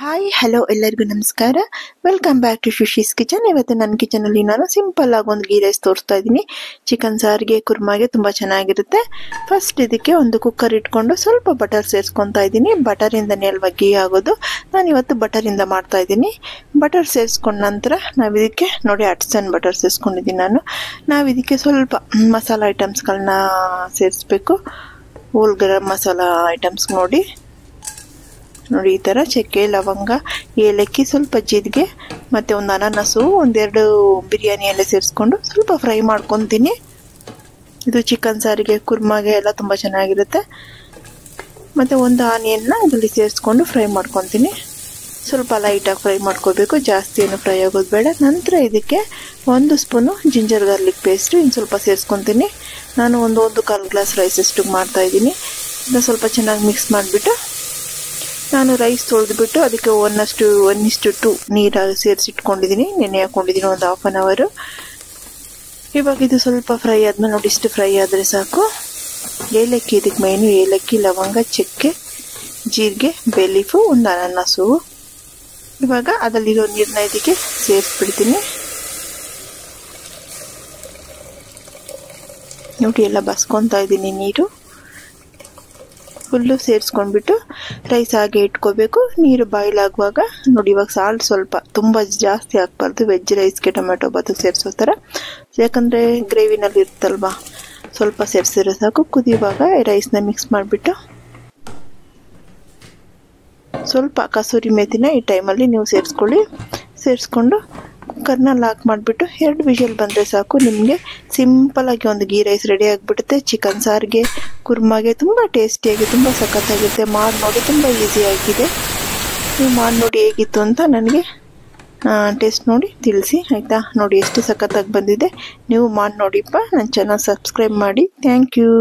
Hi hello ಎಲ್ಲರಿಗೂ ನಮಸ್ಕಾರ. Welcome back to Shushi's kitchen. ಇವತ್ತು ನನ್ನ ಕಿಚನಲ್ಲಿ ನಾನು ಸಿಂಪಲ್ ಆಗಿ ಒಂದು ಗೀ ರೈಸ್ ತೋರಿಸ್ತಾ ಇದ್ದೀನಿ. ಚಿಕನ್ ಸಾರಿಗೆ ಕುರ್ಮಾಗೆ ತುಂಬ ಚೆನ್ನಾಗಿರುತ್ತೆ. ಫಸ್ಟ್ ಇದಕ್ಕೆ ಒಂದು ಕುಕ್ಕರ್ ಇಟ್ಕೊಂಡು ಸ್ವಲ್ಪ ಬಟರ್ ಸೇರಿಸ್ಕೊತಾ ಇದ್ದೀನಿ. ಬಟರಿಂದನೇ ಅಲ್ವಾ ಗೀ ಆಗೋದು. ನಾನು ಇವತ್ತು ಬಟರಿಂದ ಮಾಡ್ತಾ ಇದ್ದೀನಿ. ಬಟರ್ ಸೇರಿಸ್ಕೊಂಡ ನಂತರ ನಾವು ಇದಕ್ಕೆ ನೋಡಿ ಅಟ್ಸನ್ ಬಟರ್ ಸೇರಿಸ್ಕೊಂಡಿದ್ದೀನಿ ನಾವು ಇದಕ್ಕೆ ಸ್ವಲ್ಪ ಮಸಾಲ ಐಟಮ್ಸ್ಗಳನ್ನ ಸೇರಿಸ್ಬೇಕು. ಹೋಲ್ ಗರಂ ಮಸಾಲ ಐಟಮ್ಸ್ ನೋಡಿ ಈ ಥರ ಚಕ್ಕೆ, ಲವಂಗ, ಏಲಕ್ಕಿ, ಸ್ವಲ್ಪ ಜೀರಿಗೆ ಮತ್ತು ಒಂದು ಅನಾನಸು, ಒಂದೆರಡು ಬಿರಿಯಾನಿ ಎಲೆ ಸೇರಿಸ್ಕೊಂಡು ಸ್ವಲ್ಪ ಫ್ರೈ ಮಾಡ್ಕೊತೀನಿ. ಇದು ಚಿಕನ್ ಸಾರಿಗೆ ಕುರ್ಮಾಗೆ ಎಲ್ಲ ತುಂಬ ಚೆನ್ನಾಗಿರುತ್ತೆ. ಮತ್ತು ಒಂದು ಆನಿಯನ್ನ ಇದರಲ್ಲಿ ಸೇರಿಸ್ಕೊಂಡು ಫ್ರೈ ಮಾಡ್ಕೊತೀನಿ. ಸ್ವಲ್ಪ ಲೈಟಾಗಿ ಫ್ರೈ ಮಾಡ್ಕೋಬೇಕು, ಜಾಸ್ತಿ ಏನು ಫ್ರೈ ಆಗೋದು ಬೇಡ. ನಂತರ ಇದಕ್ಕೆ 1 ಸ್ಪೂನು ಜಿಂಜರ್ ಗಾರ್ಲಿಕ್ ಪೇಸ್ಟು ಇನ್ನು ಸ್ವಲ್ಪ ಸೇರಿಸ್ಕೊತೀನಿ. ನಾನು ಒಂದು ಕಾಲು ಗ್ಲಾಸ್ ರೈಸ್ ಅಷ್ಟು ಮಾಡ್ತಾಯಿದ್ದೀನಿ. ಇದನ್ನು ಸ್ವಲ್ಪ ಚೆನ್ನಾಗಿ ಮಿಕ್ಸ್ ಮಾಡಿಬಿಟ್ಟು ನಾನು ರೈಸ್ ತೊಳೆದ್ಬಿಟ್ಟು ಅದಕ್ಕೆ 1:2 ನೀರು ಸೇರಿಸಿಟ್ಕೊಂಡಿದ್ದೀನಿ. ನೆನೆ ಹಾಕ್ಕೊಂಡಿದ್ದೀನಿ ಒಂದು ಹಾಫ್ ಆನ್ ಅವರು. ಇವಾಗ ಇದು ಸ್ವಲ್ಪ ಫ್ರೈ ಆದಮೇಲೆ ನೋಡಿ ಇಷ್ಟು ಫ್ರೈ ಆದರೆ ಸಾಕು. ಏಲಕ್ಕಿ ಇದಕ್ಕೆ ಮೇನು, ಏಲಕ್ಕಿ, ಲವಂಗ, ಚಕ್ಕೆ, ಜೀರಿಗೆ, ಬೇ ಲೀಫು, ಒಂದು ಅನಾನಸು. ಇವಾಗ ಅದರಲ್ಲಿರೋ ನೀರನ್ನ ಇದಕ್ಕೆ ಸೇರಿಸ್ಬಿಡ್ತೀನಿ. ನೋಡಿ ಎಲ್ಲ ಬಸ್ಕೊತಾ ಇದ್ದೀನಿ ನೀರು ಫುಲ್ಲು ಸೇರಿಸ್ಕೊಂಡ್ಬಿಟ್ಟು ರೈಸ್ ಹಾಗೆ ಇಟ್ಕೋಬೇಕು. ನೀರು ಬಾಯ್ಲ್ ಆಗುವಾಗ ನೋಡಿ ಇವಾಗ ಸಾಲ್ಟ್ ಸ್ವಲ್ಪ ತುಂಬ ಜಾಸ್ತಿ ಹಾಕ್ಬಾರ್ದು. ವೆಜ್ ರೈಸ್ಗೆ ಟೊಮೆಟೊ ಬಾತು ಸೇರಿಸೋ ಥರ, ಯಾಕಂದರೆ ಗ್ರೇವಿನಲ್ಲಿ ಇರುತ್ತಲ್ವಾ, ಸ್ವಲ್ಪ ಸೇರಿಸಿದ್ರೆ ಸಾಕು. ಕುದಿಯುವಾಗ ರೈಸ್ನ ಮಿಕ್ಸ್ ಮಾಡಿಬಿಟ್ಟು ಸ್ವಲ್ಪ ಕಸೂರಿ ಮೇಥಿನ ಈ ಟೈಮಲ್ಲಿ ನೀವು ಸೇರಿಸ್ಕೊಂಡು ಕುಕ್ಕರ್ನ ಲಾಕ್ ಮಾಡಿಬಿಟ್ಟು 2 ವಿಷಲ್ ಬಂದರೆ ಸಾಕು. ನಿಮಗೆ ಸಿಂಪಲಾಗಿ ಒಂದು ಗೀ ರೈಸ್ ರೆಡಿ ಆಗಿಬಿಡುತ್ತೆ. ಚಿಕನ್ ಸಾರಿಗೆ ಕುರ್ಮಾಗೆ ತುಂಬ ಟೇಸ್ಟಿಯಾಗಿ ತುಂಬ ಸಖತ್ತಾಗಿರುತ್ತೆ. ಮಾಡಿ ನೋಡಿ, ತುಂಬ ಈಸಿಯಾಗಿದೆ. ನೀವು ಮಾಡಿ ನೋಡಿ ಹೇಗಿತ್ತು ಅಂತ ನನಗೆ ಟೇಸ್ಟ್ ನೋಡಿ ತಿಳಿಸಿ ಆಯಿತಾ. ನೋಡಿ ಎಷ್ಟು ಸಖತ್ತಾಗಿ ಬಂದಿದೆ. ನೀವು ಮಾಡಿ ನೋಡಿಪ್ಪ. ನನ್ನ ಚಾನಲ್ ಸಬ್ಸ್ಕ್ರೈಬ್ ಮಾಡಿ. Thank you.